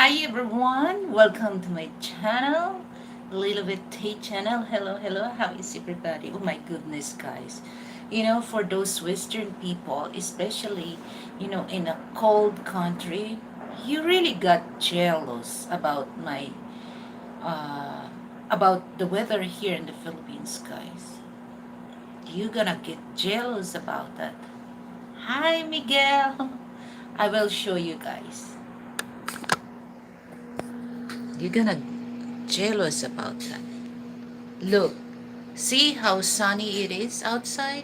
Hi everyone, welcome to my channel, Liliveth Tate channel. Hello, hello, how is everybody? Oh my goodness, guys. For those Western people, especially, in a cold country, you really got jealous uh, about the weather here in the Philippines, guys. You gonna get jealous about that. Hi, Miguel. I will show you guys. You're gonna jealous about that. Look, see how sunny it is outside?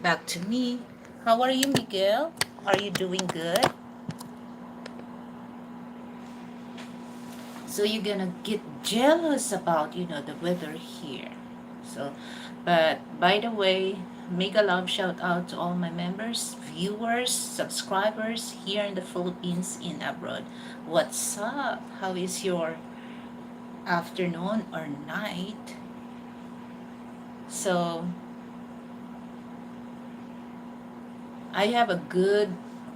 Back to me. How are you, Miguel? Are you doing good? So you're gonna get jealous about, the weather here. So, but by the way, mega love shout out to all my members, viewers, subscribers here in the Philippines, in abroad. What's up? How is your afternoon or night? So, I have a good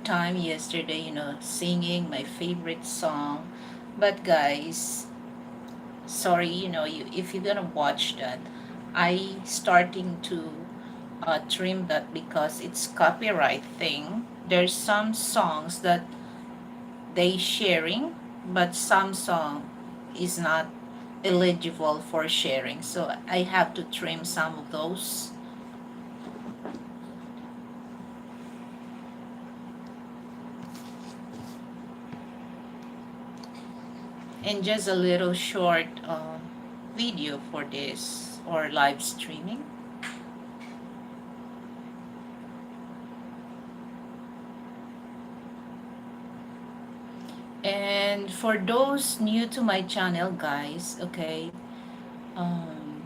time yesterday, singing my favorite song. But guys, sorry, if you're gonna watch that, I starting to trim that because it's copyright thing. There's some songs that they sharing, but some song is not eligible for sharing. So I have to trim some of those. And just a little short video for this or live streaming. And for those new to my channel, guys, okay, um,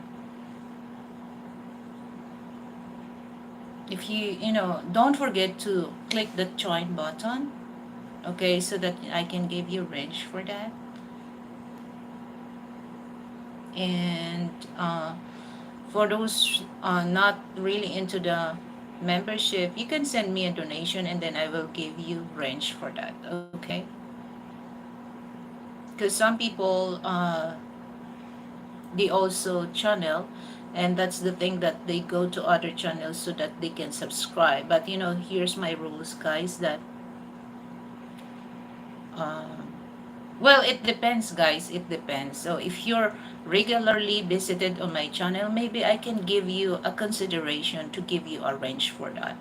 if don't forget to click the join button, okay, so that I can give you range for that. And for those not really into the membership, you can send me a donation and then I will give you range for that, okay? Because some people they also channel, and that's the thing that they go to other channels so that they can subscribe. But here's my rules, guys, that um, well, it depends, guys, it depends. So if you're regularly visited on my channel, maybe I can give you a consideration to give you a range for that,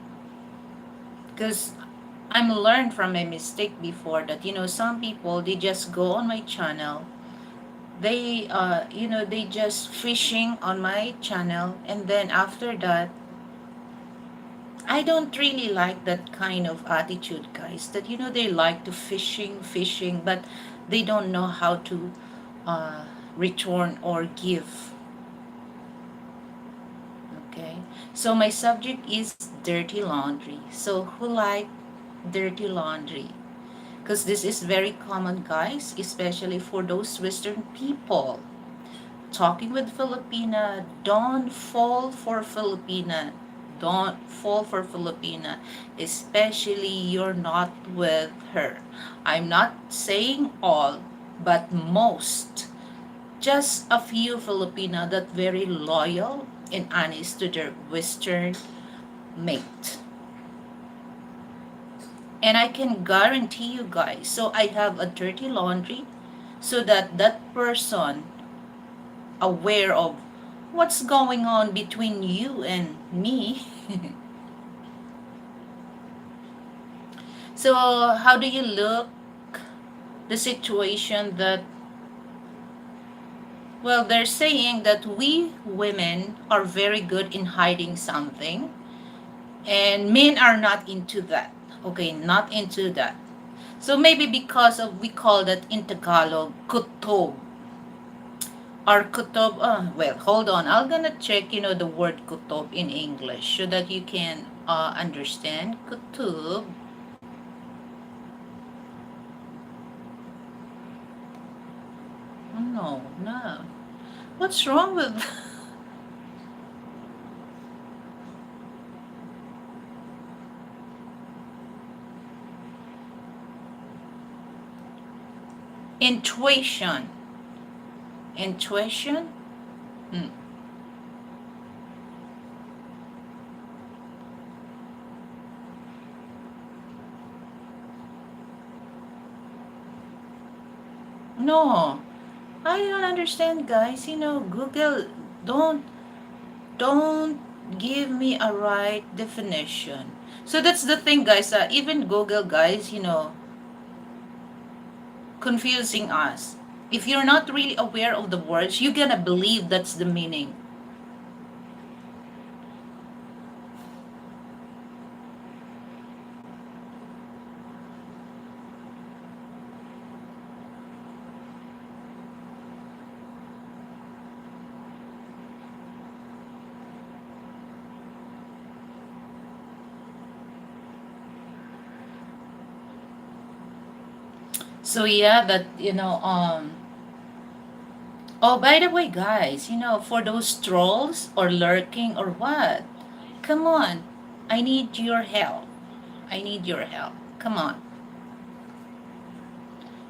because I'm learned from a mistake before that some people, they just go on my channel, they just fishing on my channel, and then after that, I don't really like that kind of attitude, guys, that they like to fishing, but they don't know how to uh, return or give. Okay, so my subject is dirty laundry. So who like dirty laundry? Because this is very common, guys, especially for those Western people. Talking with Filipina, don't fall for Filipina. Don't fall for Filipina, especially you're not with her. I'm not saying all, but most. Just a few Filipina that very loyal and honest to their Western mate. And I can guarantee you guys, so I have a dirty laundry so that that person aware of what's going on between you and me. So how do you look the situation that, well, they're saying that we women are very good in hiding something, and men are not into that. Okay, not into that. So maybe because of, we call that in Tagalog kutob, or kutob. Well, hold on, I'm gonna check the word kutob in English so that you can understand kutob. No, no. What's wrong with Intuition. Intuition? Hmm. No, I don't understand, guys. Google, don't don't give me a right definition. So that's the thing, guys. Even Google, guys, confusing us. If you're not really aware of the words, you're gonna believe that's the meaning. So yeah, that Oh, by the way, guys, for those trolls or lurking or what, come on, I need your help. I need your help. Come on.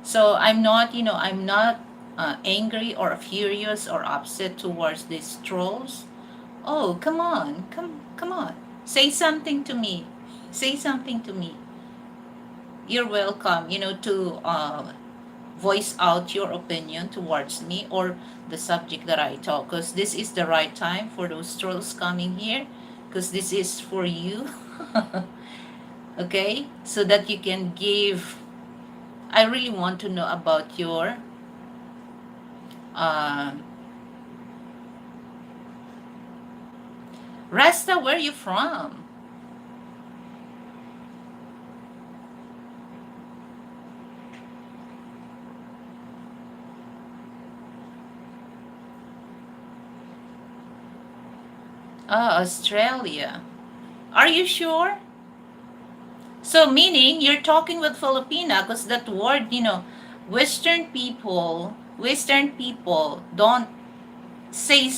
So I'm not angry or furious or upset towards these trolls. Oh, come on, come on. Say something to me. Say something to me. You're welcome, to voice out your opinion towards me or the subject that I talk. Because this is the right time for those trolls coming here. Because this is for you. Okay, so that you can give. I really want to know about your uh, Rasta, where you from? Ah, Australia. Are you sure? So meaning you're talking with Filipina because that word, Western people don't say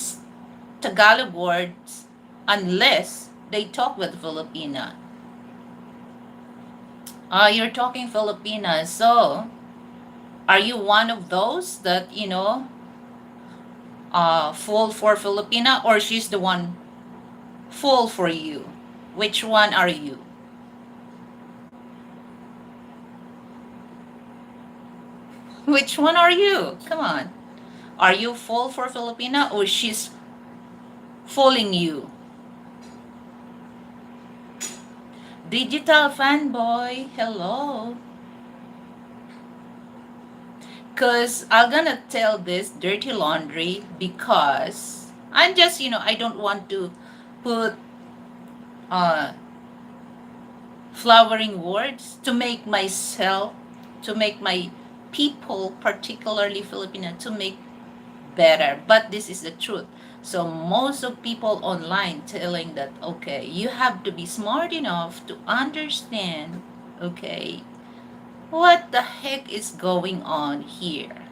Tagalog words unless they talk with Filipina. You're talking Filipina. So are you one of those that, fall for Filipina, or she's the one fall for you? Which one are you? Which one are you? Come on. Are you fall for Filipina or she's fooling you? Digital fanboy, hello. Cause I'm gonna tell this dirty laundry because I'm just, I don't want to put uh flowering words to make my people, particularly Filipino, to make better. But this is the truth. So most of people online telling that, okay, you have to be smart enough to understand, okay, what the heck is going on here.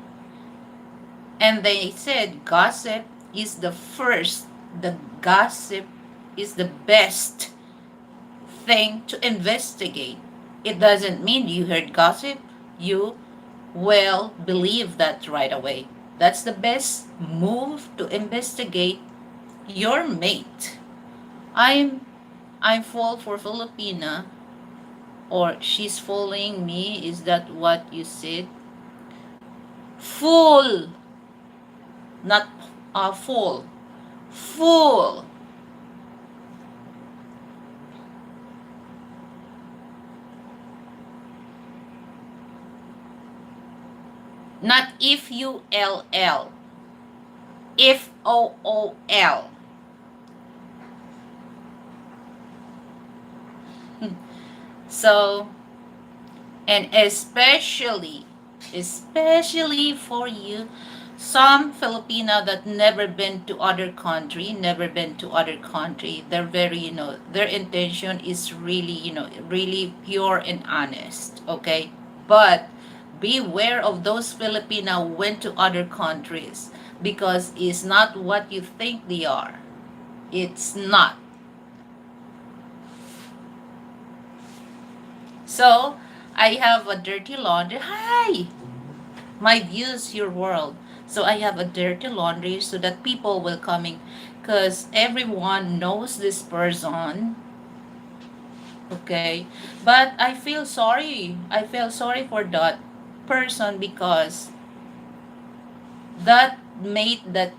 And they said the gossip is the best thing to investigate. It doesn't mean you heard gossip, you will believe that right away. That's the best move to investigate your mate. I'm I'm full for Filipina, or she's following me. Is that what you said? Full, not full. Full. Not if you L. If OOL. So, and especially for you, some Filipino that never been to other country, they're very, their intention is really, really pure and honest, okay? But beware of those Filipino went to other countries because it's not what you think they are. It's not. So, I have a dirty laundry. Hi! My view is your world. So I have a dirty laundry so that people will coming, because everyone knows this person. Okay, but I feel sorry. I feel sorry for that person because that mate that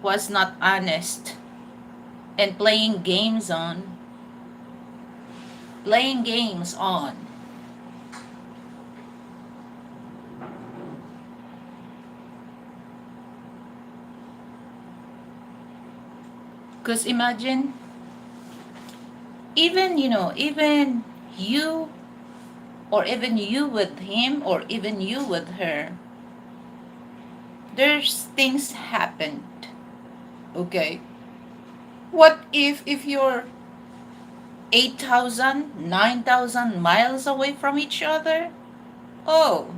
was not honest and playing games on. Because imagine, even you, or even you with him, or even you with her, there's things happened. Okay, what if you're 8,000, 9,000 miles away from each other? Oh,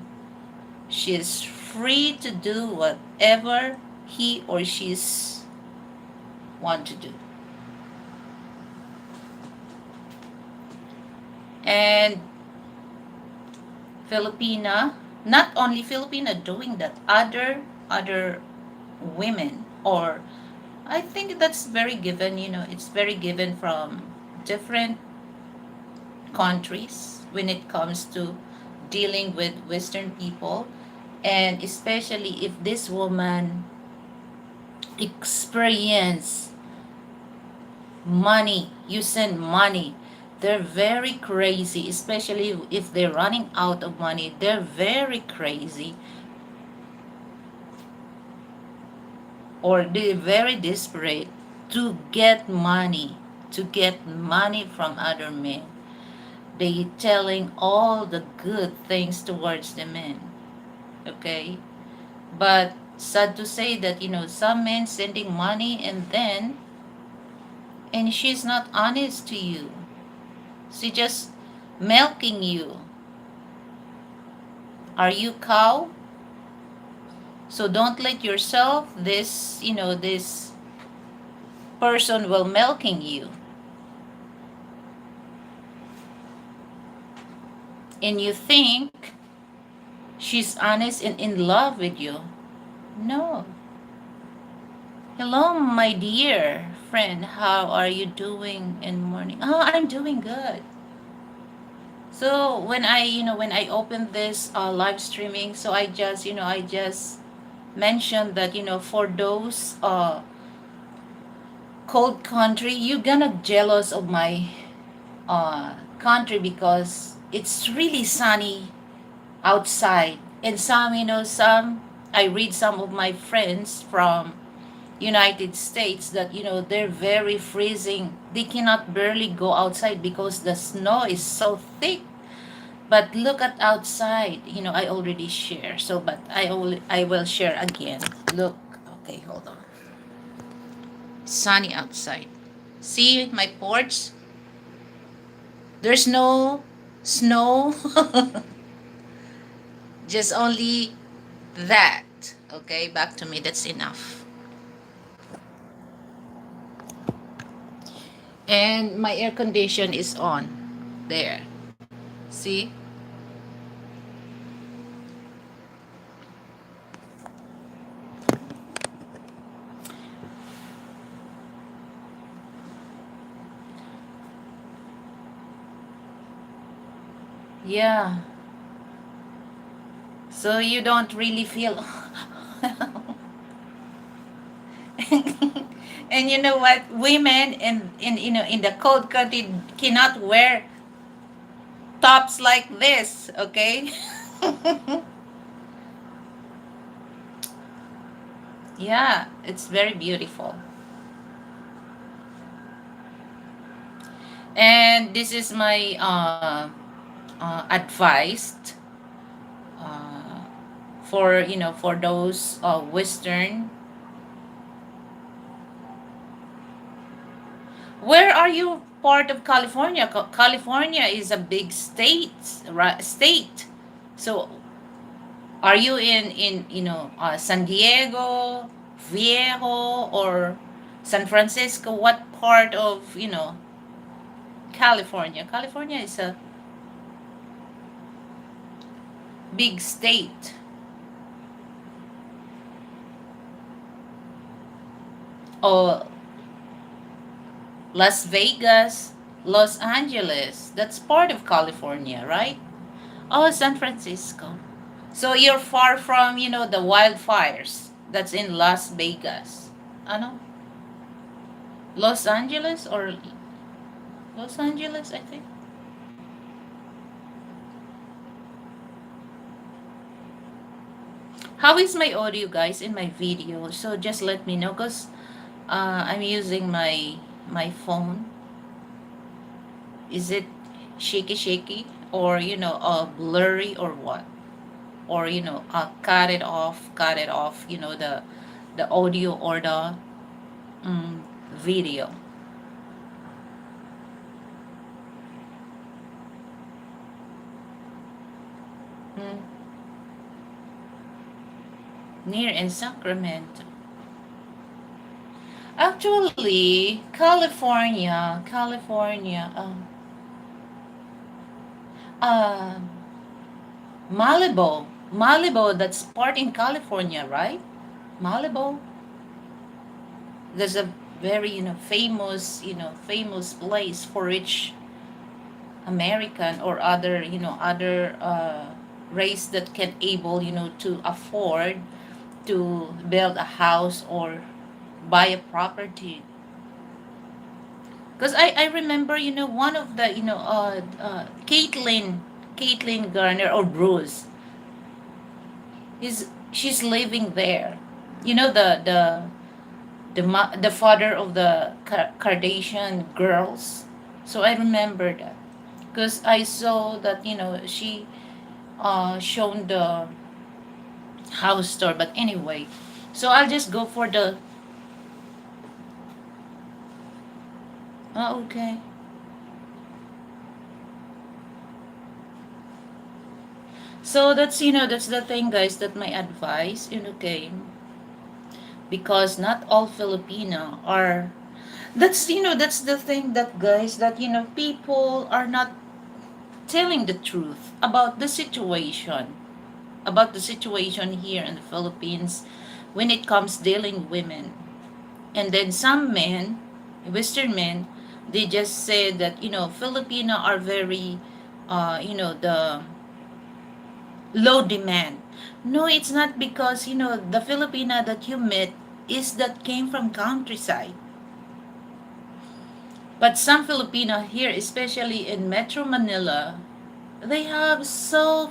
she's free to do whatever he or she's want to do. And Filipina, not only Filipina doing that, other women, or I think that's very given, it's very given from different countries when it comes to dealing with Western people. And especially if this woman experience money, you send money, they're very crazy, especially if they're running out of money, they're very crazy, or they're very desperate to get money from other men. They telling all the good things towards the men. Okay, but sad to say that some men sending money, and she's not honest to you. She just milking you. Are you cow? So don't let yourself this person will milking you, and you think she's honest and in love with you. No. Hello, my dear friend. How are you doing in morning? Oh, I'm doing good. So when I opened this live streaming, so I just mentioned that for those cold country, you're gonna jealous of my country because it's really sunny outside. And some I read some of my friends from United States that they're very freezing. They cannot barely go outside because the snow is so thick. But look at outside. I already share. So but I will share again. Look. Okay, hold on. Sunny outside. See my porch? There's no snow. Just only that. Okay, back to me. That's enough. And my air condition is on. There. See? Yeah. So you don't really feel. And you know what? Women in the cold country cannot wear tops like this, okay? Yeah, it's very beautiful. And this is my advice uh, for those Western. Where are you part of California? California is a big state, right? State. So are you in San Diego, Viejo, or San Francisco? What part of California? California is a big state. Or Las Vegas, Los Angeles. That's part of California, right? Oh, San Francisco. So you're far from, the wildfires that's in Las Vegas. Ano? Los Angeles or Los Angeles, I think. How is my audio, guys, in my video? So just let me know, because I'm using my phone. Is it shaky shaky, or blurry, or what? Or cut it off, the audio or the mm, video. Mm, near in Sacramento. Actually, California, uh, Malibu, that's part in California, right? Malibu, there's a very, famous place for rich American or other, other race that can able, to afford to build a house or buy a property. Because I remember, one of the, Caitlyn Garner or Bruce, she's living there. You know, the father of the Kardashian girls. So I remember that. Because I saw that, she shown the house tour. But anyway, so I'll just go for the. Oh, okay. So that's the thing, guys, that my advice, okay, because not all Filipino are. That's the thing, that guys, that people are not telling the truth about the situation here in the Philippines when it comes dealing women. And then some men, Western men, they just say that Filipino are very, the low demand. No, it's not, because the Filipina that you met is that came from countryside. But some Filipino here, especially in Metro Manila, they have so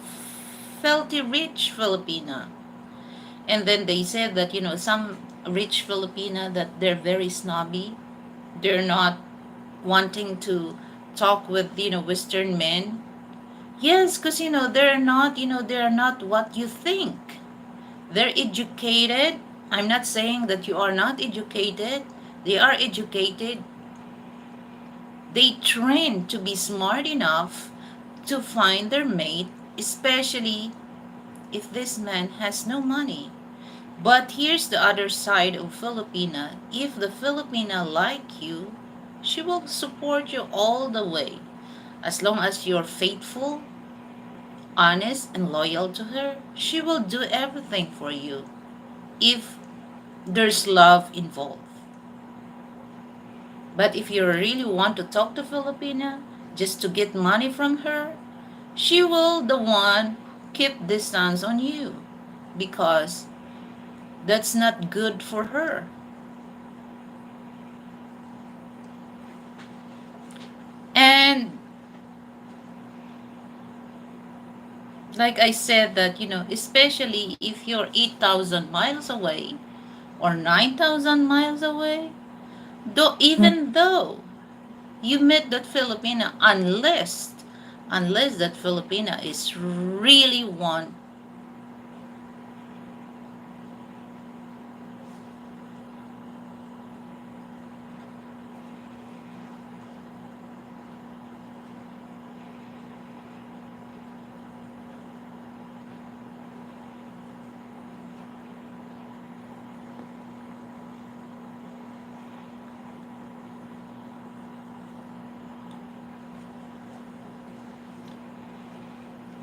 filthy rich Filipina. And then they said that, some rich Filipina, that they're very snobby. They're not wanting to talk with, Western men. Yes, because, they're not what you think. They're educated. I'm not saying that you are not educated. They are educated. They train to be smart enough to find their mate, especially if this man has no money. But here's the other side of Filipina. If the Filipina like you, she will support you all the way. As long as you're faithful, honest, and loyal to her, she will do everything for you if there's love involved. But if you really want to talk to Filipina just to get money from her, she will the one keep distance on you, because that's not good for her. And like I said, that especially if you're 8,000 miles away or 9,000 miles away, even though you met that Filipina, unless that Filipina is really one.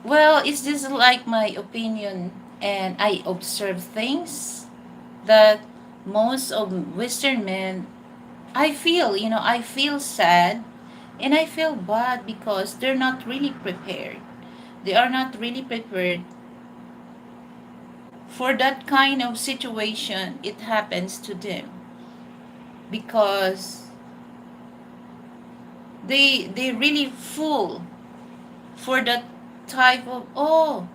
Well, it's just like my opinion, and I observe things that most of Western men, I feel sad and I feel bad because they're not really prepared. They are not really prepared for that kind of situation it happens to them because they really fool for that type of, oh,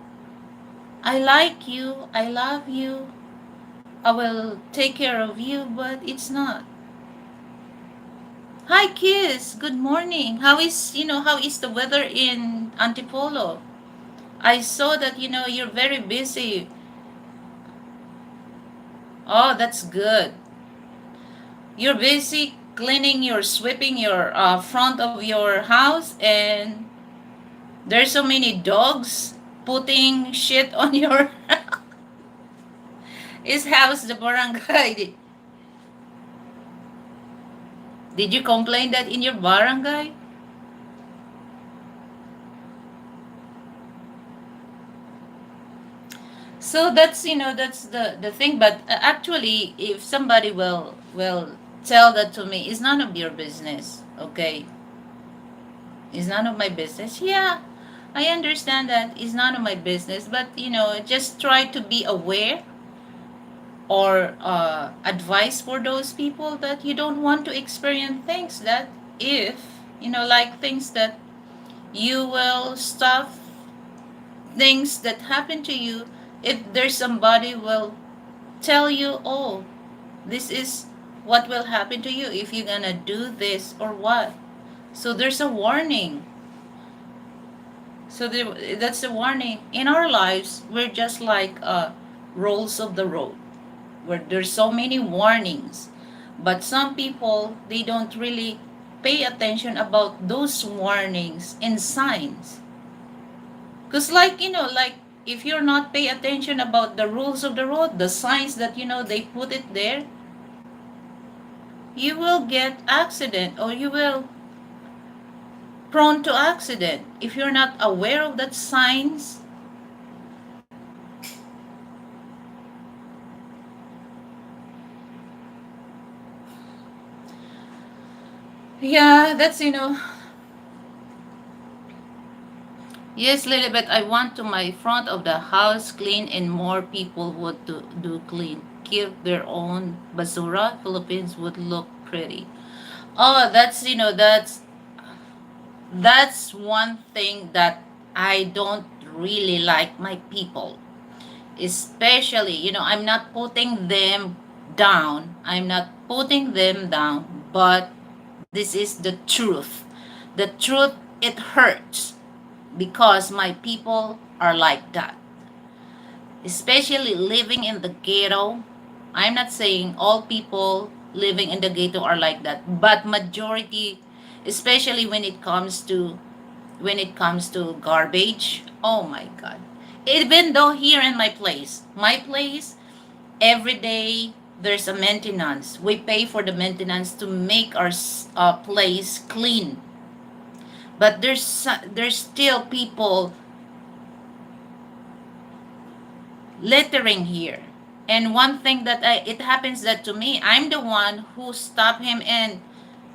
I like you, I love you, I will take care of you, but it's not. Hi kiss, good morning. How is the weather in Antipolo? I saw that you're very busy. Oh, that's good. You're busy cleaning your sweeping your front of your house, and there's so many dogs putting shit on your his house, the barangay. Did you complain that in your barangay? So that's the thing. But actually, if somebody will tell that to me, it's none of your business. Okay, it's none of my business. Yeah, I understand that it's none of my business. But just try to be aware or advice for those people that you don't want to experience things that, if like things that you will stop things that happen to you, if there's somebody will tell you, oh, this is what will happen to you if you're gonna do this or what. So there's a warning. So that's a warning. In our lives, we're just like rules of the road, where there's so many warnings. But some people, they don't really pay attention about those warnings and signs. Because like if you're not pay attention about the rules of the road, the signs that they put it there, you will get accident or you will prone to accident if you're not aware of that signs. Yeah, that's yes, Lilibet, I want to my front of the house clean and more people would do clean. Keep their own basura. Philippines would look pretty. Oh, that's one thing that I don't really like my people. Especially, I'm not putting them down. I'm not putting them down, but this is the truth. The truth, it hurts because my people are like that, especially living in the ghetto. I'm not saying all people living in the ghetto are like that, but majority, especially when it comes to garbage. Oh my god. Even though here in my place, every day there's a maintenance. We pay for the maintenance to make our place clean. But there's still people littering here. And one thing that it happens that to me, I'm the one who stop him, and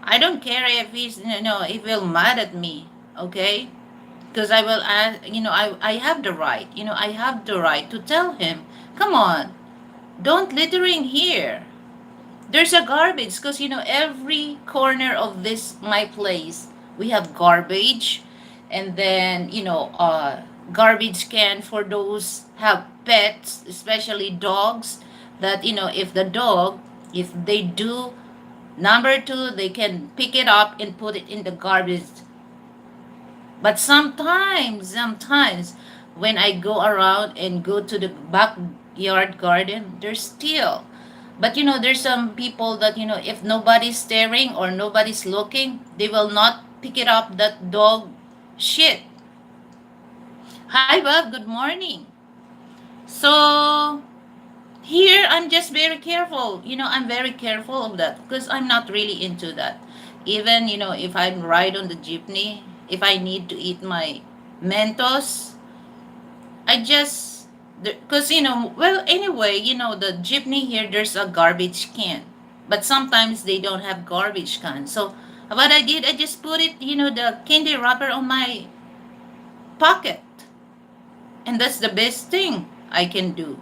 I don't care if he's if he'll mad at me, okay? Because I will ask, I have the right, I have the right to tell him, come on, don't littering here. There's a garbage because every corner of this my place we have garbage, and then garbage can for those have pets, especially dogs, that if the dog, if they do number two, they can pick it up and put it in the garbage. But sometimes when I go around and go to the backyard garden, there's still. But there's some people that if nobody's staring or nobody's looking, they will not pick it up that dog shit. Hi Bob, good morning. So here I'm just very careful. I'm very careful of that because I'm not really into that. Even if I'm ride on the jeepney, if I need to eat my Mentos, I just, because, well, anyway, the jeepney here, there's a garbage can. But sometimes they don't have garbage can. So what I did, I just put it, the candy wrapper on my pocket. And that's the best thing I can do.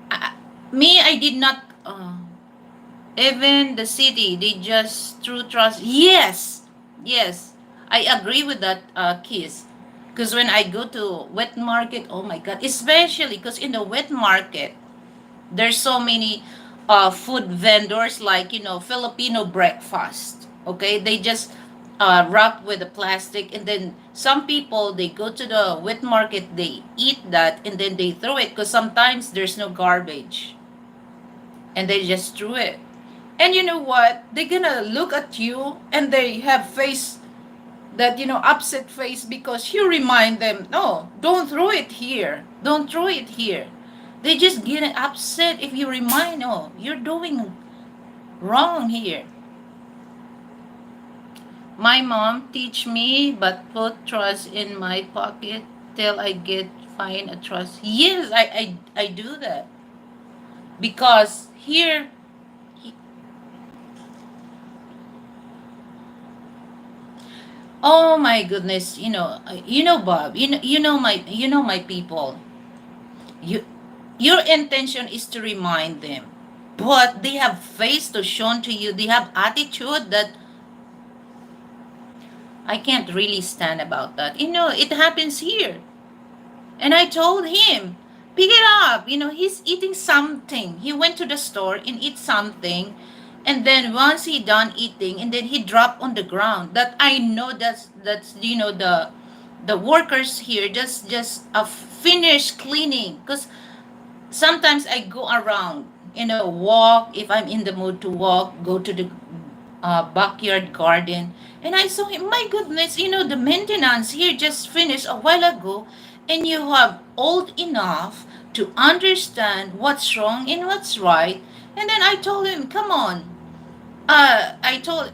I, I did not, even the city, they just through trust. Yes, yes, I agree with that, Kiss. Because when I go to wet market, oh my God, especially because in the wet market, there's so many food vendors like Filipino breakfast. Okay, they just wrap with the plastic, and then some people they go to the wet market, they eat that, and then they throw it because sometimes there's no garbage, and they just threw it. And you know what? They're gonna look at you and they have face that, upset face because you remind them, no, don't throw it here. Don't throw it here. They just get upset if you remind, no, you're doing wrong here. My mom teach me, but put trust in my pocket till I get find a trust. Yes, I do that because here. Oh my goodness, Bob, my people. You, your intention is to remind them, but they have face to shown to you. They have attitude that I can't really stand about that. It happens here. And I told him, pick it up. He's eating something. He went to the store and eat something. And then once he done eating, and then he dropped on the ground. That I know that's the workers here just finish cleaning. Because sometimes I go around, walk if I'm in the mood to walk, go to the backyard garden. And I saw him, my goodness, the maintenance here just finished a while ago, and you have old enough to understand what's wrong and what's right. And then I told him, come on. I told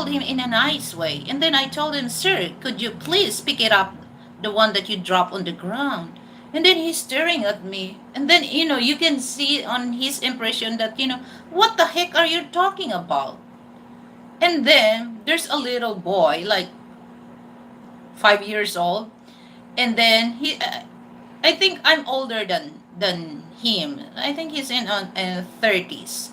him in a nice way. And then I told him, sir, could you please pick it up, the one that you drop on the ground? And then he's staring at me. And then, you can see on his impression that, what the heck are you talking about? And then there's a little boy, like 5 years old, and then I think I'm older than him. I think he's in 30s.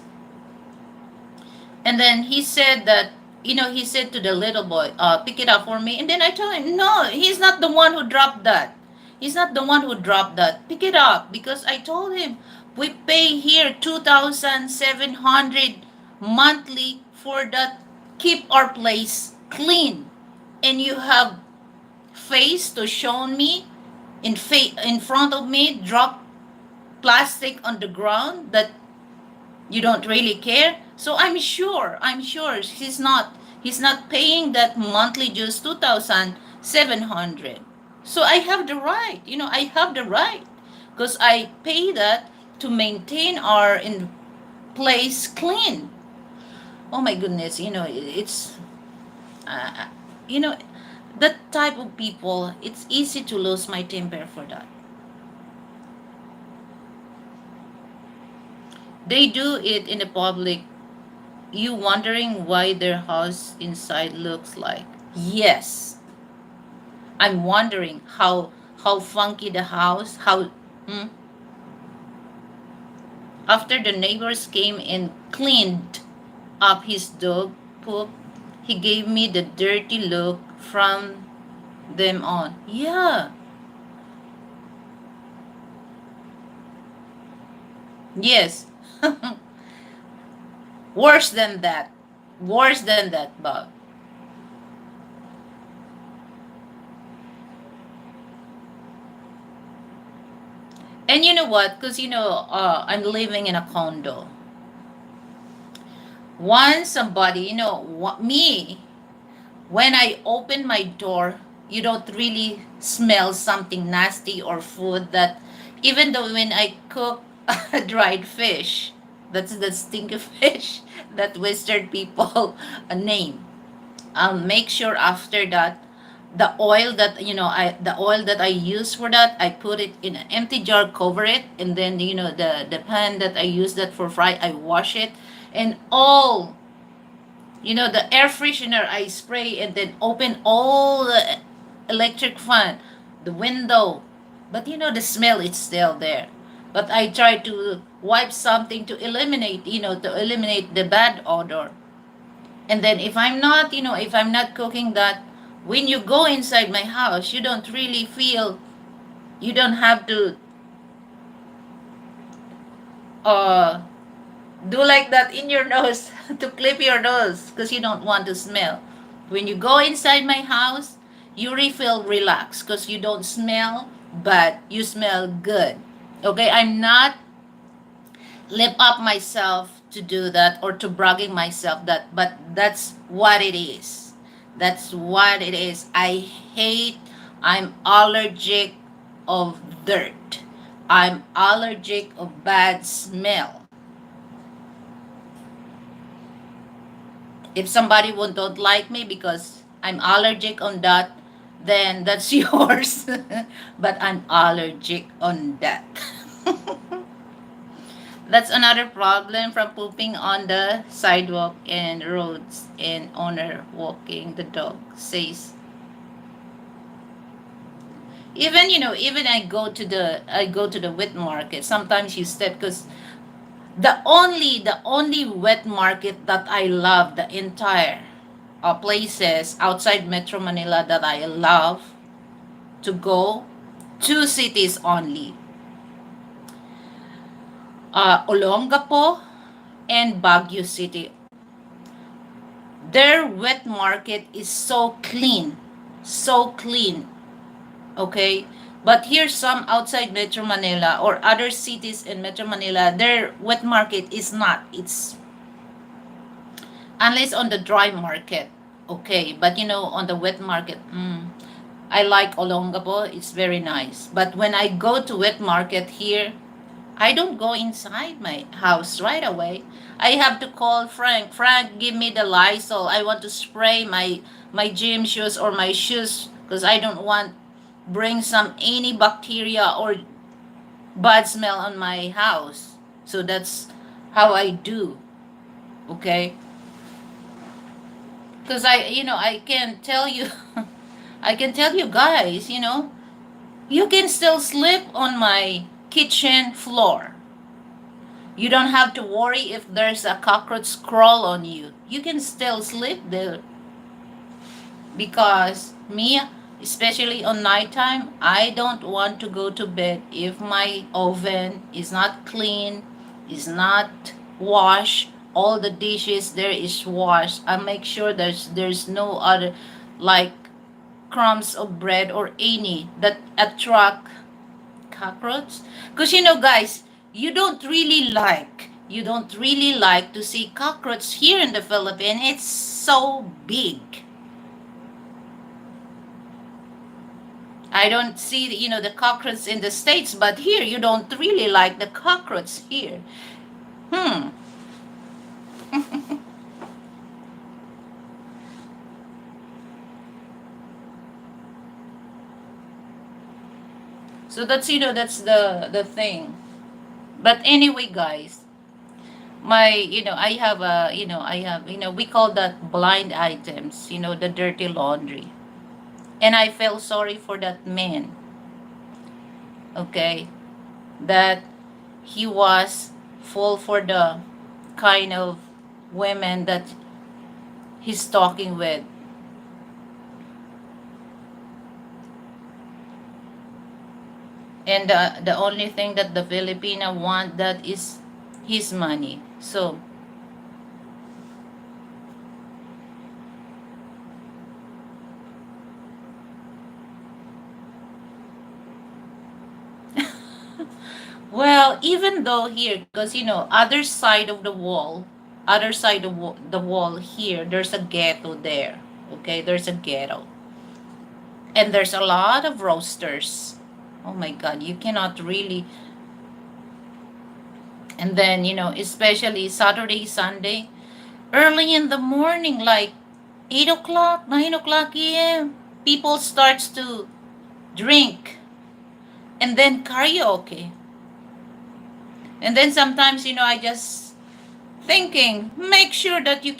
And then he said that, he said to the little boy, pick it up for me. And then I told him, no, he's not the one who dropped that. He's not the one who dropped that. Pick it up, because I told him we pay here 2,700 monthly for that, keep our place clean. And you have face to show me in front of me, drop plastic on the ground, that you don't really care. So I'm sure he's not paying that monthly dues 2,700. So I have the right, I have the right, because I pay that to maintain our in place clean. Oh my goodness, it's uh, you know that type of people, it's easy to lose my temper for that. They do it in the public, you wondering why their house inside looks like. Yes, I'm wondering how funky the house, how hmm? After the neighbors came and cleaned up his dog poop, he gave me the dirty look from them on. Yeah, yes. Worse than that. Worse than that, Bob. And you know what? Because, I'm living in a condo. Once somebody, me, when I open my door, you don't really smell something nasty or food that, even though when I cook dried fish, that's the stinky fish that Western people name. I'll make sure after that the oil that the oil that I use for that, I put it in an empty jar, cover it, and then the pan that I use that for fry, I wash it, and all the air freshener I spray, and then open all the electric fan, the window, but the smell is still there. But I try to wipe something to eliminate the bad odor. And then if I'm not cooking that, when you go inside my house, you don't really feel, you don't have to uh do like that in your nose to clip your nose because you don't want to smell. When you go inside my house, you really feel relaxed because you don't smell, but you smell good. Okay, I'm not lip up myself to do that or to bragging myself that, but that's what it is. That's what it is. I'm allergic of dirt. I'm allergic of bad smell. If somebody would don't like me because I'm allergic on that, then that's yours. But I'm allergic on that. That's another problem from pooping on the sidewalk and roads, and owner walking the dog says. Even I go to the wet market. Sometimes you step because the only wet market that I love, the entire places outside Metro Manila that I love to go, two cities only, Olongapo and Baguio City. Their wet market is so clean, okay? But here, some outside Metro Manila or other cities in Metro Manila, their wet market is not. It's unless on the dry market, okay. But on the wet market, I like Olongapo. It's very nice. But when I go to wet market here, I don't go inside my house right away. I have to call Frank. Frank, give me the Lysol. I want to spray my gym shoes or my shoes because I don't want bring some any bacteria or bad smell on my house. So that's how I do. Okay? Because I can tell you I can tell you guys, you can still sleep on my kitchen floor. You don't have to worry if there's a cockroach crawl on you. You can still sleep there because me, especially on nighttime, I don't want to go to bed if my oven is not clean, is not washed. All the dishes there is washed. I make sure there's no other like crumbs of bread or any that attract cockroach. Because guys, you don't really like to see cockroach here in the Philippines. It's so big. I don't see the cockroach in the States, but here you don't really like the cockroach here. Hmm. So that's the thing. But anyway, guys, my we call that blind items, the dirty laundry. And I felt sorry for that man, okay? That he was full for the kind of women that he's talking with. And the only thing that the Filipina want, that is his money. So well, even though here, because other side of the wall here, there's a ghetto there. Okay, there's a ghetto, and there's a lot of roasters. Oh my God, you cannot really. And then especially Saturday, Sunday, early in the morning, like 8 o'clock, 9 o'clock a.m. People starts to drink, and then karaoke. And then sometimes, I just thinking, make sure that you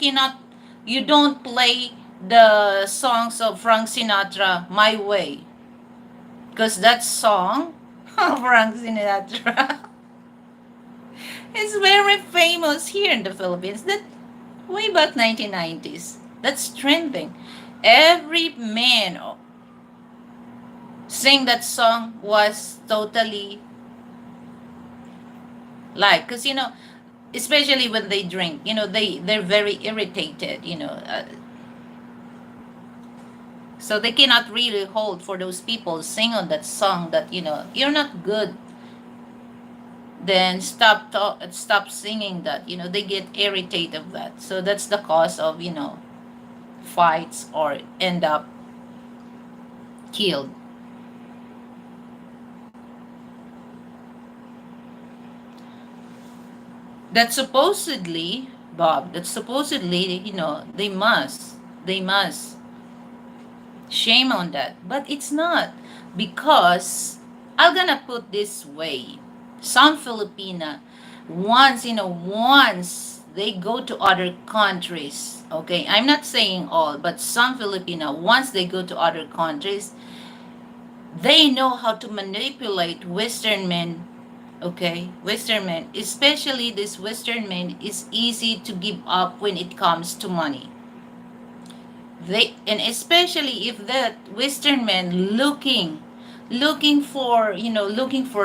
don't play the songs of Frank Sinatra, My Way. Because that song of Frank Sinatra is very famous here in the Philippines. That way back 1990s. That's trending. Every man sing that song was totally like, because especially when they drink, they're very irritated, so they cannot really hold for those people sing on that song that you're not good, then stop singing that, they get irritated of that. So that's the cause of fights or end up killed. That supposedly, Bob, that supposedly, they must shame on that, but it's not, because I'm gonna put this way. Some Filipina, once they go to other countries, okay, I'm not saying all, but some Filipina, once they go to other countries, they know how to manipulate Western men. Okay, Western men, especially this Western men, is easy to give up when it comes to money. And especially if that Western man looking for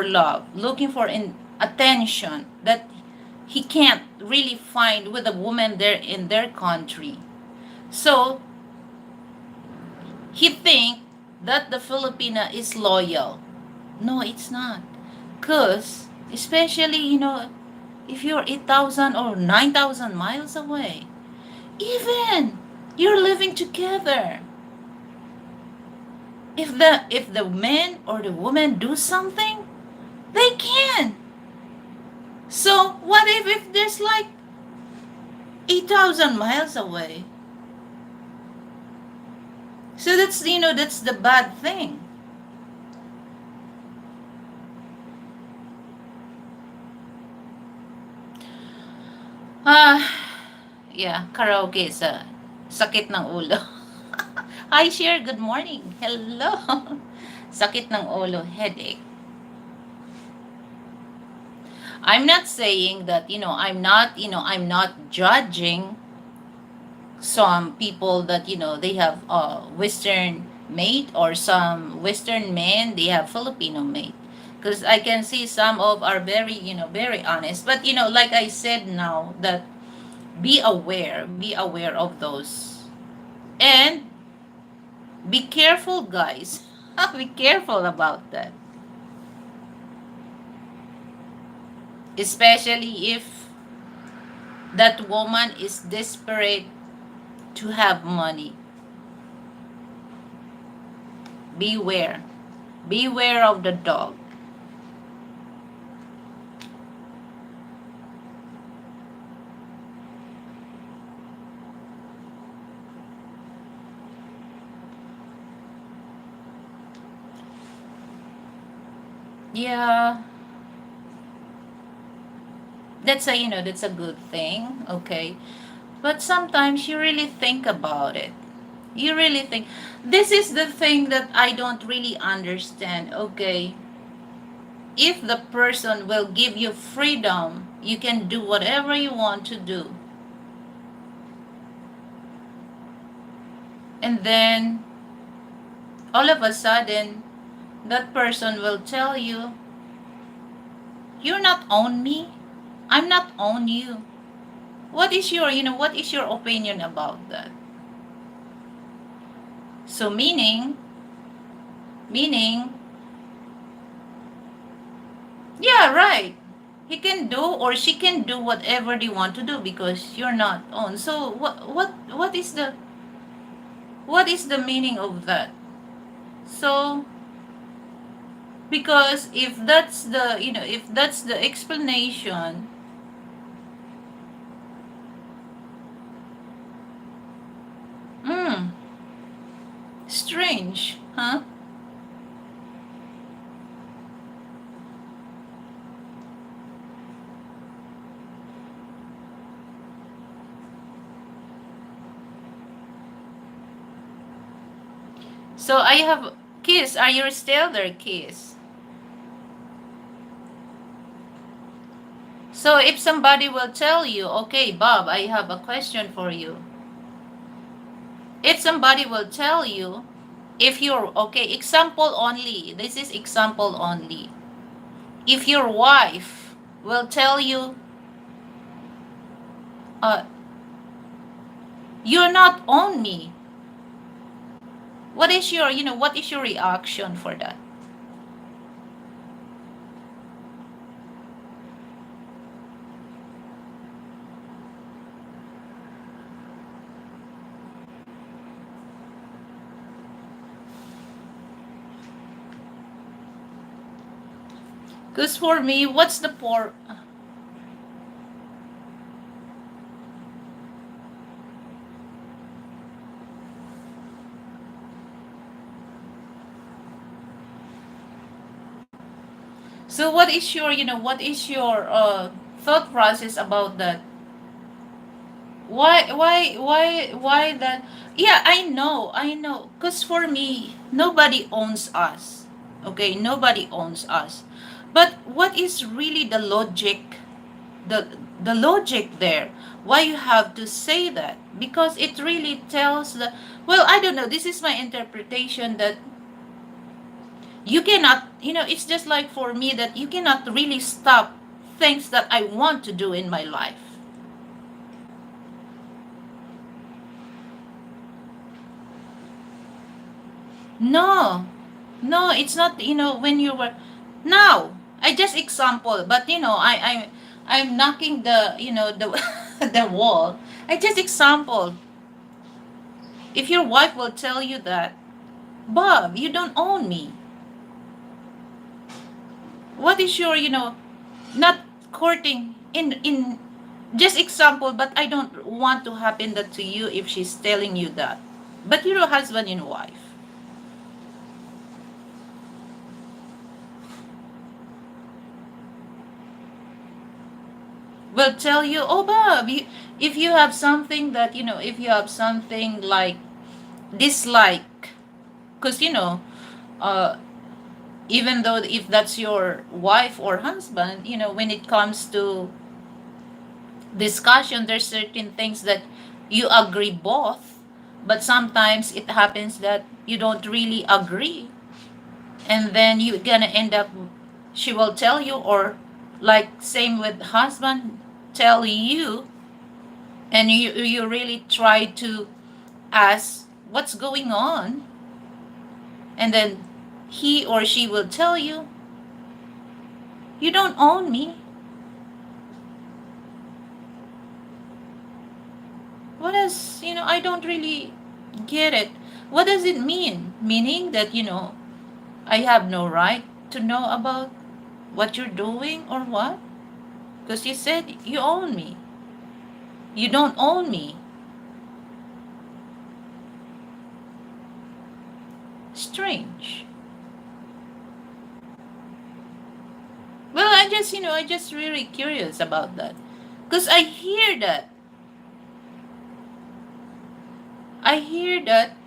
love, looking for attention that he can't really find with a woman there in their country. So he think that the Filipina is loyal. No, it's not. Cause especially if you're 8,000 or 9,000 miles away, even you're living together. If the man or the woman do something, they can. So what if there's like 8,000 miles away? So that's the bad thing. Ah, yeah, karaoke is a sakit ng ulo. Hi, Cher. Good morning. Hello. Sakit ng ulo, headache. I'm not saying that, I'm not judging some people that, they have Western mate, or some Western men, they have Filipino mate. Because I can see some of are very, very honest. But, like I said now, that be aware of those. And be careful, guys. Be careful about that. Especially if that woman is desperate to have money. Beware. Beware of the dog. Yeah, that's a good thing, okay? But sometimes you really think about it. You really think, this is the thing that I don't really understand, okay? If the person will give you freedom, you can do whatever you want to do. And then all of a sudden, that person will tell you, you're not on me, I'm not on you. What is your opinion about that? So meaning, yeah, right. He can do or she can do whatever they want to do because you're not on. So what is the meaning of that? So because if that's the explanation, Strange, huh? So I have Kiss. Are you still there, Kiss? So if somebody will tell you, okay, Bob, I have a question for you. If somebody will tell you, if you're okay, example only. This is example only. If your wife will tell you, uh, you're not on me, what is your, what is your reaction for that? Because for me, what's the poor? So what is your, what is your thought process about that? Why that? Yeah, I know. Because for me, nobody owns us. Okay, nobody owns us. But what is really the logic, the the logic there? Why you have to say that? Because it really tells the, well, I don't know, this is my interpretation that you cannot, it's just like for me that you cannot really stop things that I want to do in my life. No, no, it's not, when you were, now, I just example, but I'm knocking the, the, the wall. I just example. If your wife will tell you that, Bob, you don't own me. What is your, not courting in just example, but I don't want to happen that to you if she's telling you that. But you're a husband and wife. Will tell you, oh Bob, if you have something that, if you have something like dislike, because uh, even though if that's your wife or husband, when it comes to discussion, there's certain things that you agree both, but sometimes it happens that you don't really agree, and then you're gonna end up, she will tell you, or like same with husband, tell you, and you really try to ask what's going on, and then he or she will tell you, you don't own me. What does, I don't really get it. What does it mean? Meaning that, I have no right to know about what you're doing or what? Because you said you own me. You don't own me. Strange. Well, I just really curious about that. Because I hear that. I hear that.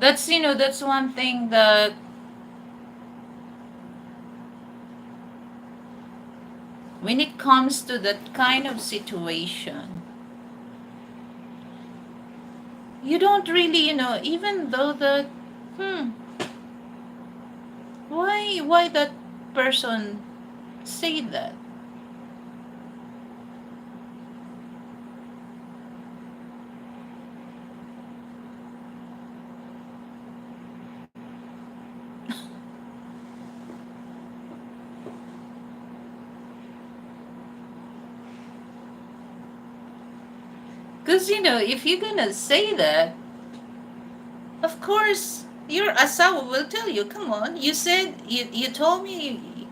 That's one thing that when it comes to that kind of situation, you don't really, even though the, hmm, why that person say that? Because, if you're gonna say that, of course, your asawa will tell you, come on, you told me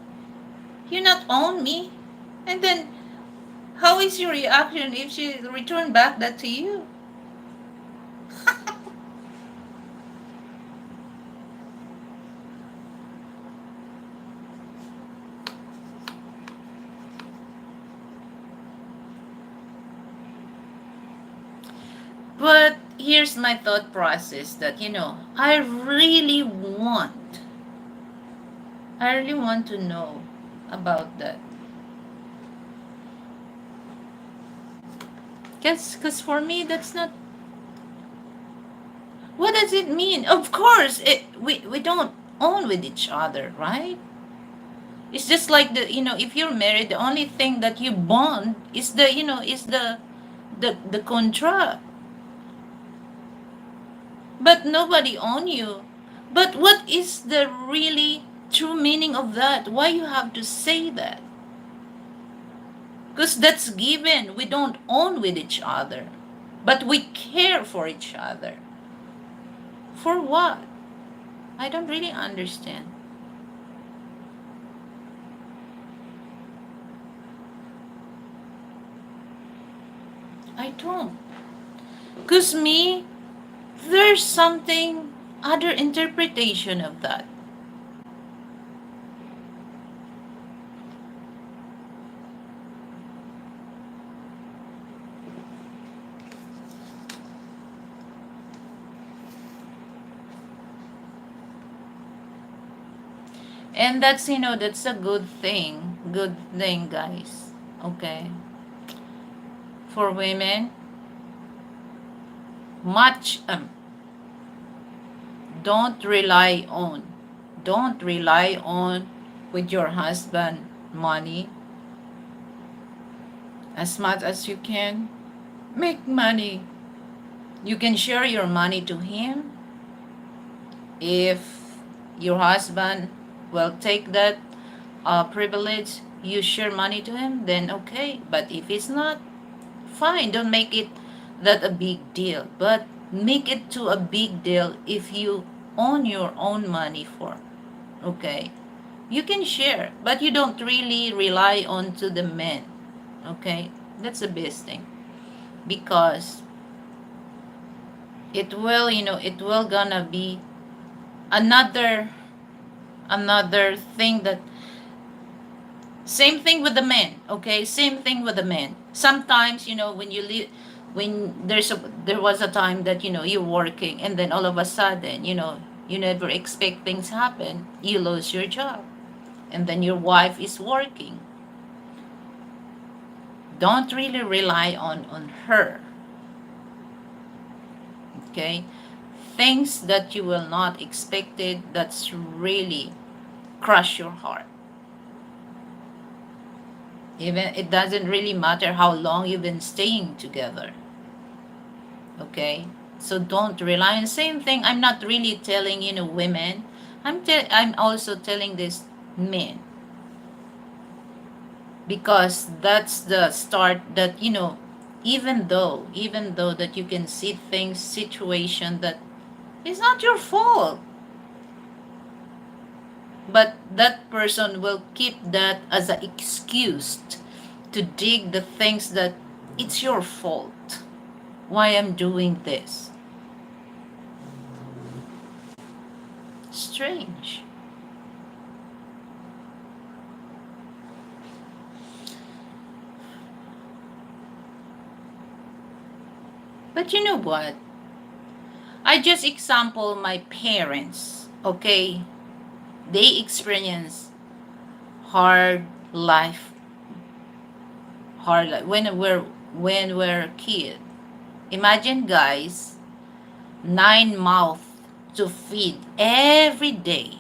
you're not on me. And then, how is your reaction if she return back that to you? But here's my thought process that, I really want to know about that. Because for me, that's not. What does it mean? Of course, we don't own with each other, right? It's just like if you're married, the only thing that you bond is the contract. But nobody own you. But what is the really true meaning of that? Why you have to say that? Because that's given. We don't own with each other. But we care for each other. For what? I don't really understand. I don't. Because me, there's something other interpretation of that. And that's a good thing. Good thing, guys. Okay. For women, much don't rely on don't rely on with your husband money as much as you can. Make money. You can share your money to him. If your husband will take that privilege, you share money to him, then okay. But if it's not, fine. Don't make it that a big deal. But make it to a big deal if you own your own money for. Okay. You can share, but you don't really rely on to the men. Okay? That's the best thing. Because it will gonna be another thing that same thing with the men, okay? Same thing with the men. Sometimes, when you live when there was a time that you're working, and then all of a sudden, you never expect things happen. You lose your job, and then your wife is working. Don't really rely on her, okay? Things that you will not expected, that's really crush your heart. Even it doesn't really matter how long you've been staying together. Okay? So don't rely on same thing. I'm not really telling women. I'm also telling this men, because that's the start that even though that you can see things situation that is not your fault, but that person will keep that as an excuse to dig the things that it's your fault why I'm doing this. Strange. But you know what? I just example my parents, okay? They experience hard life, hard life when we're a kid. Imagine, guys, 9 mouths to feed every day,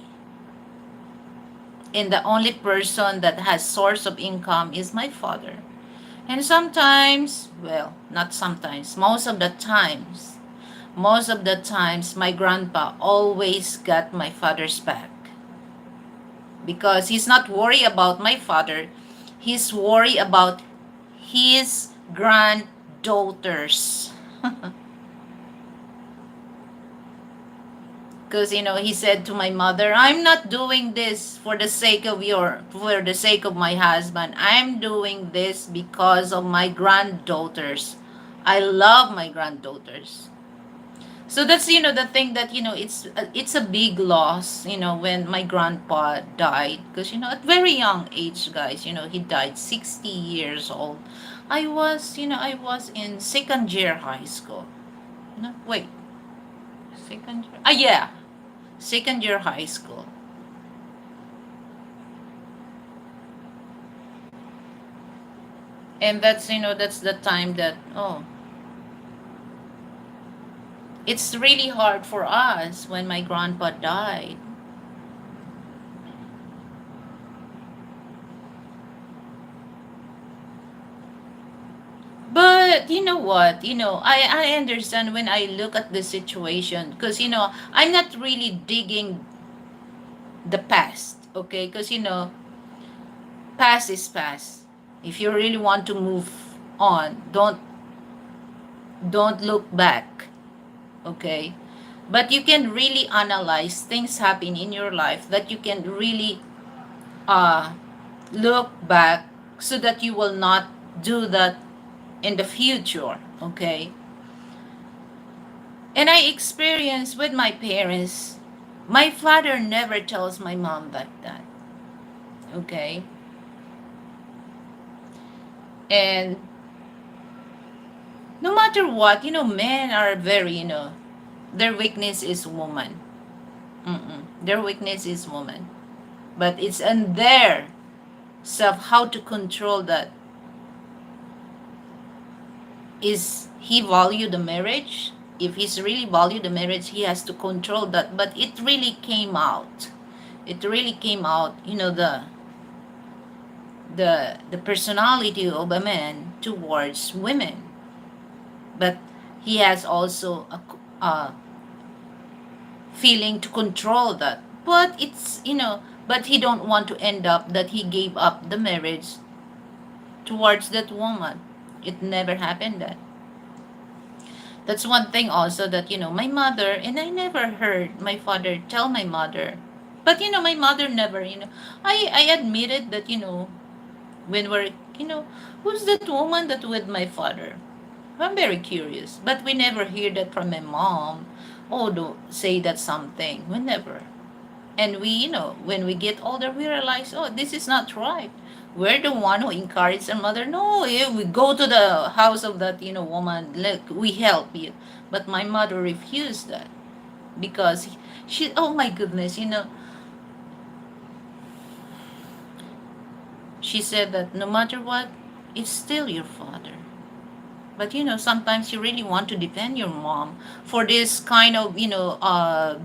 and the only person that has source of income is my father. And sometimes, well, not sometimes, most of the times, my grandpa always got my father's back, because he's not worried about my father, he's worried about his granddaughter. granddaughters. Because he said to my mother, I'm not doing this for the sake of my husband. I'm doing this because of my granddaughters. I love my granddaughters. So that's the thing that it's a big loss when my grandpa died, because at very young age, guys, he died 60 years old. I was in second year high school. No, wait, second year, yeah, second year high school. And that's the time that, it's really hard for us when my grandpa died. But you know what? I understand when I look at the situation, because I'm not really digging the past, okay? Because past is past. If you really want to move on, don't look back, okay? But you can really analyze things happen in your life that you can really uh look back, so that you will not do that in the future, okay? And I experienced with my parents, my father never tells my mom like that, okay? And no matter what, men are very, their weakness is woman. Their weakness is woman. But it's in their self how to control that. Is he value the marriage? If he's really value the marriage, he has to control that. But it really came out. It really came out, the personality of a man towards women. But he has also a feeling to control that. But but he don't want to end up that he gave up the marriage towards that woman. It never happened that. That's one thing also that my mother, and I never heard my father tell my mother. But my mother never, I admitted that when we're, who's that woman that with my father? I'm very curious, but we never hear that from my mom. Oh, don't say that something. We never. And we, when we get older, we realize, oh, this is not right. We're the one who encourage our mother. No, we go to the house of that, woman. Look, we help you. But my mother refused that, because she, oh my goodness, she said that no matter what, it's still your father. But sometimes you really want to defend your mom for this kind of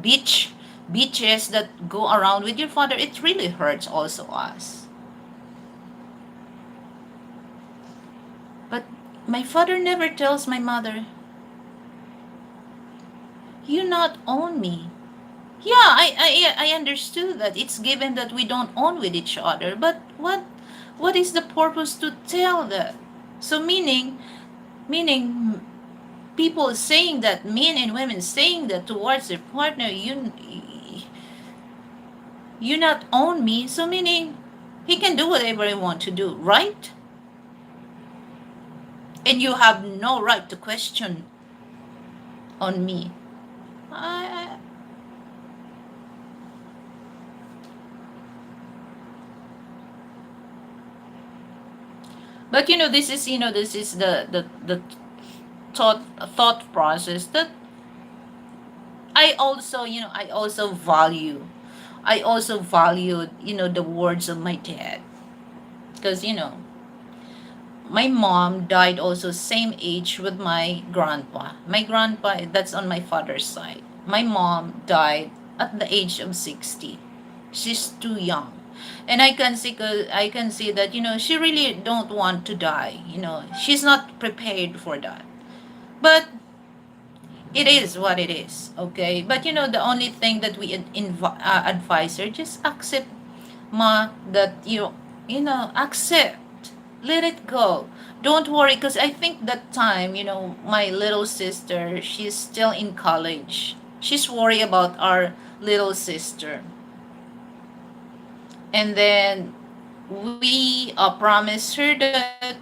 beaches that go around with your father. It really hurts also us. But my father never tells my mother, you not own me. Yeah, I understood that it's given that we don't own with each other. But what is the purpose to tell that? So meaning people saying that, men and women saying that towards their partner, you not own me, so meaning he can do whatever he want to do, right? And you have no right to question on me. I, but this is the thought process that I also valued the words of my dad, because my mom died also same age with my grandpa. My grandpa, that's on my father's side. My mom died at the age of 60. She's too young. And I can see that she really don't want to die. She's not prepared for that. But it is what it is, okay? But the only thing that we advise her, just accept, ma, that accept. Let it go. Don't worry, because I think that time, my little sister, she's still in college. She's worried about our little sister. And then we promised her that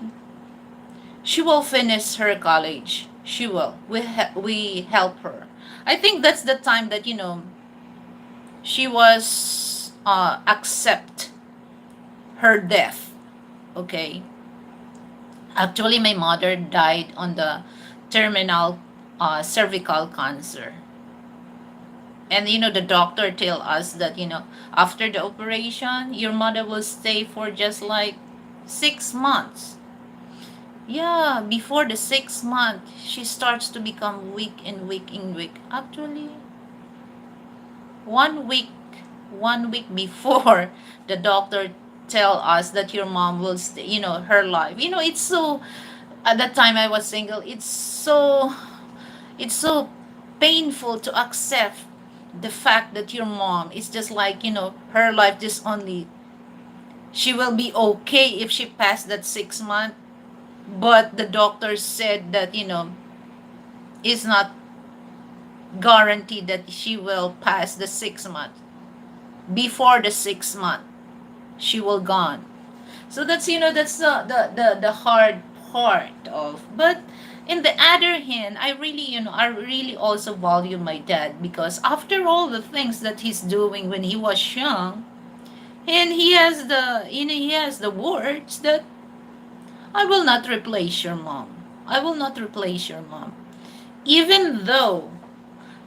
she will finish her college. She will. We help her. I think that's the time that she was accept her death. Okay. Actually, my mother died on the terminal cervical cancer. And the doctor tell us that after the operation, your mother will stay for just like 6 months. Yeah, before the 6 month, she starts to become weak and weak and weak. Actually, 1 week, 1 week before, the doctor tell us that your mom will stay, her life. It's so, at that time I was single, it's so painful to accept the fact that your mom is just like, her life just only, she will be okay if she passed that 6 month, but the doctor said that it's not guaranteed that she will pass the 6 month. Before the 6 month, she will gone. So that's the hard part of. But in the other hand, I really also value my dad, because after all the things that he's doing when he was young, and he has the words that I will not replace your mom. I will not replace your mom. Even though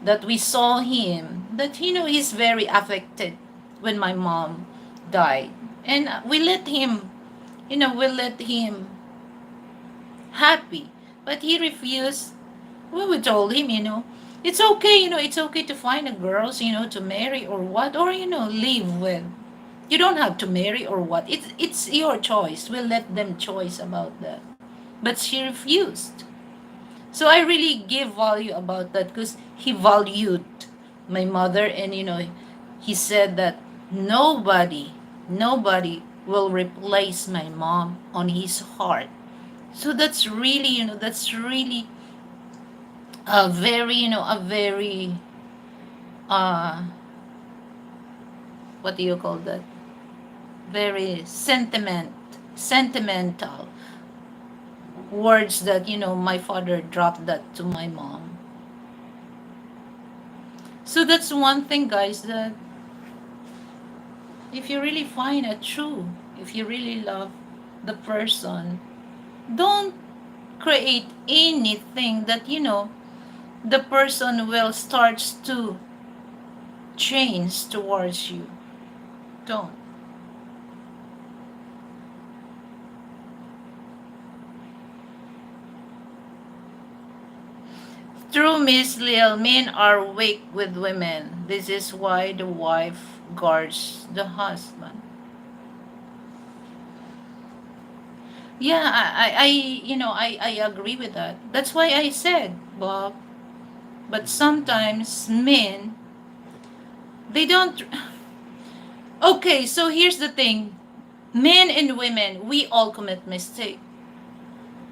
that we saw him, that he's very affected when my mom died. And we let him happy. But he refused. Well, we told him, it's okay, it's okay to find a girls, to marry or what, or live with. You don't have to marry or what. It's your choice. We'll let them choice about that. But she refused. So I really give value about that, because he valued my mother, and he said that nobody will replace my mom on his heart. So that's really a very uh what do you call that? Very sentimental words that my father dropped that to my mom. So that's one thing, guys, that if you really find a true, if you really love the person, don't create anything that the person will starts to change towards you. Don't. True, Miss Lil, men are weak with women. This is why the wife guards the husband. Yeah, I agree with that. That's why I said, Bob. But sometimes men, they don't. Okay, so here's the thing. Men and women, we all commit mistake.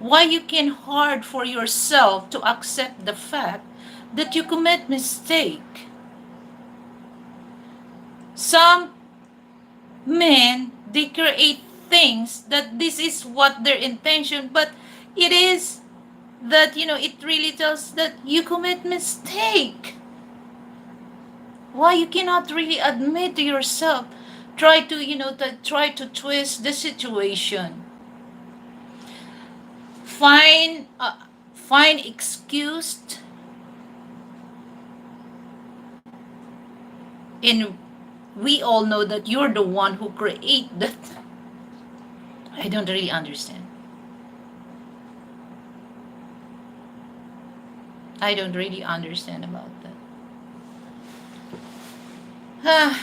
Why you can hard for yourself to accept the fact that you commit mistake? Some men, they create things that this is what their intention, but it is that it really tells that you commit mistake. Why you cannot really admit to yourself? Try to twist the situation. Find excused in. We all know that you're the one who create that. I don't really understand. I don't really understand about that.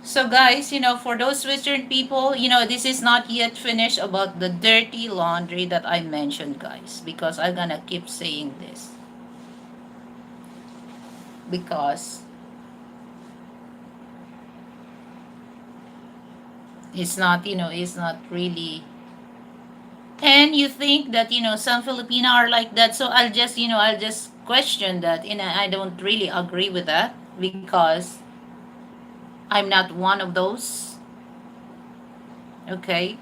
So guys, for those Western people, this is not yet finished about the dirty laundry that I mentioned, guys, because I'm gonna keep saying this. Because it's not really And you think that, some Filipino are like that. So I'll just question that. I don't really agree with that because I'm not one of those. Okay.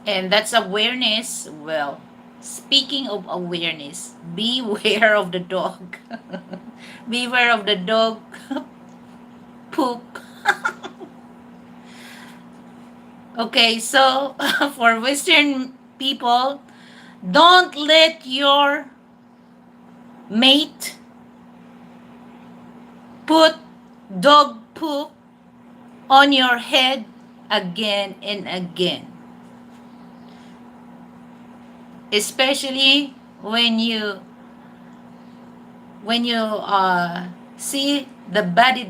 And that's awareness. Well, speaking of awareness, beware of the dog. Beware of the dog poop. Okay, so for Western people, don't let your mate put dog poop on your head again and again. Especially when you see the body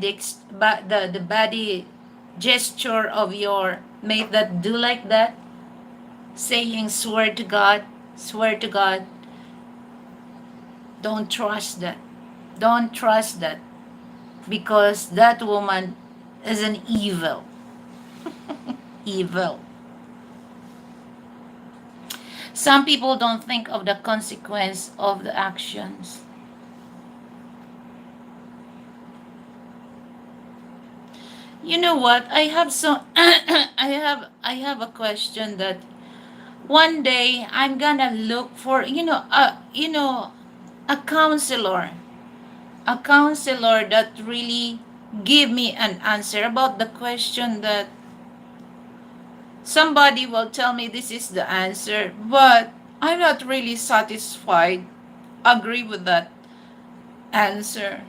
gesture of your mate that do like that, saying swear to God, don't trust that. Don't trust that because that woman is an evil. Evil. Some people don't think of the consequence of the actions. You know what? I have so I have a question that one day I'm gonna look for a counselor, that really give me an answer about the question that somebody will tell me this is the answer, but I'm not really satisfied, agree with that answer.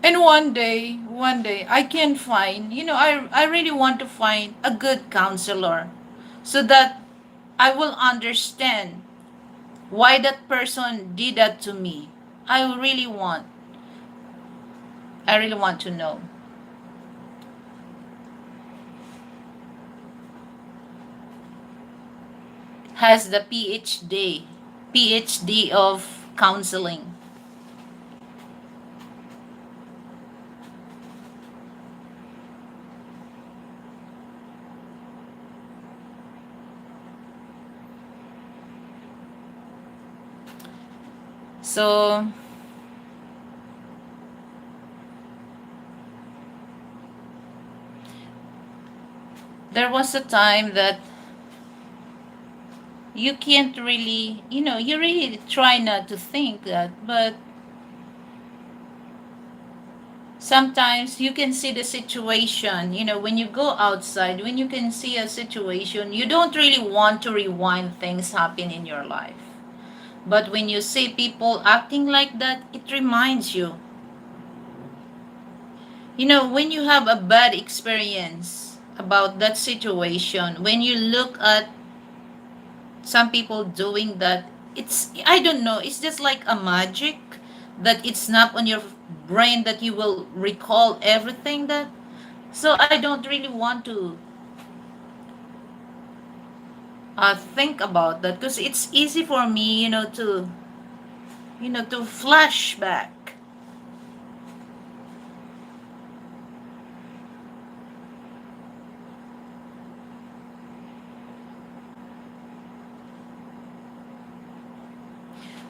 And one day I can find, I really want to find a good counselor so that I will understand why that person did that to me. I really want. I really want to know. Has the PhD of counseling. So there was a time that you can't really, you really try not to think that, but sometimes you can see the situation, when you go outside, when you can see a situation, you don't really want to rewind things happen in your life. But when you see people acting like that, it reminds you. When you have a bad experience about that situation, when you look at some people doing that, I don't know, it's just like a magic that it's not on your brain that you will recall everything that. So I don't really want to think about that because it's easy for me, to flash back.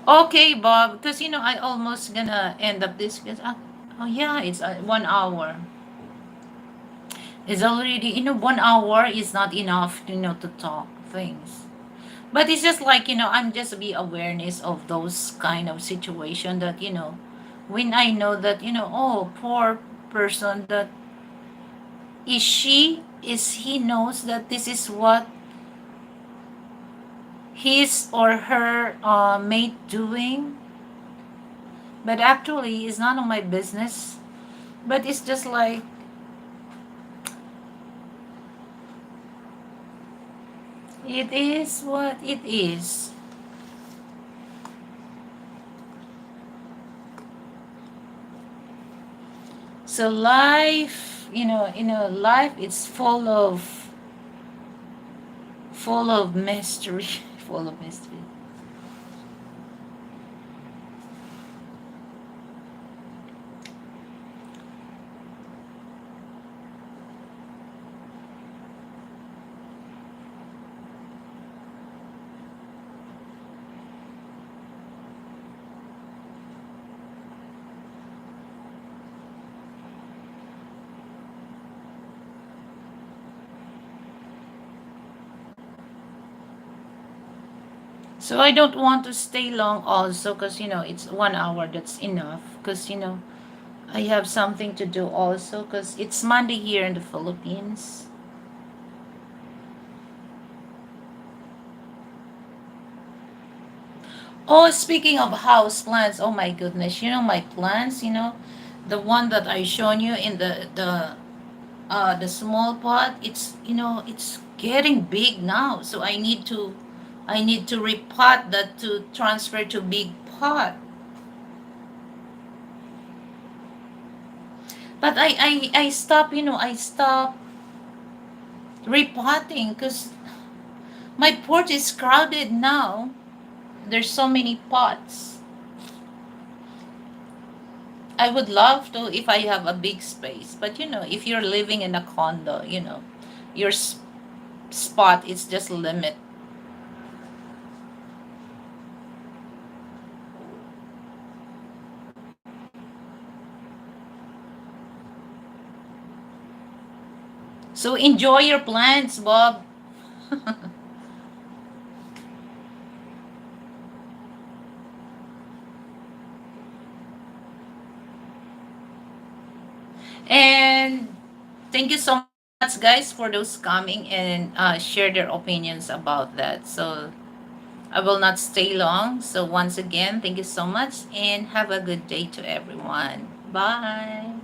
Okay, Bob, because I almost gonna end up this because oh yeah, it's 1 hour. It's already 1 hour is not enough, to talk things. But it's just like I'm just be awareness of those kind of situation that when I know that oh, poor person, that is he knows that this is what his or her mate doing, but actually it's none of my business. But it's just like it is what it is. So life, life is full of mystery, full of mystery. So I don't want to stay long also because, it's 1 hour. That's enough because, I have something to do also because it's Monday here in the Philippines. Oh, speaking of house plants, oh my goodness, my plants, the one that I shown you in the small pot, it's getting big now. So I need to repot that to transfer to big pot. But I stop repotting because my porch is crowded now. There's so many pots. I would love to if I have a big space, but if you're living in a condo, your spot is just limit. So enjoy your plants, Bob. And thank you so much, guys, for those coming and share their opinions about that. So I will not stay long. So once again, thank you so much and have a good day to everyone. Bye.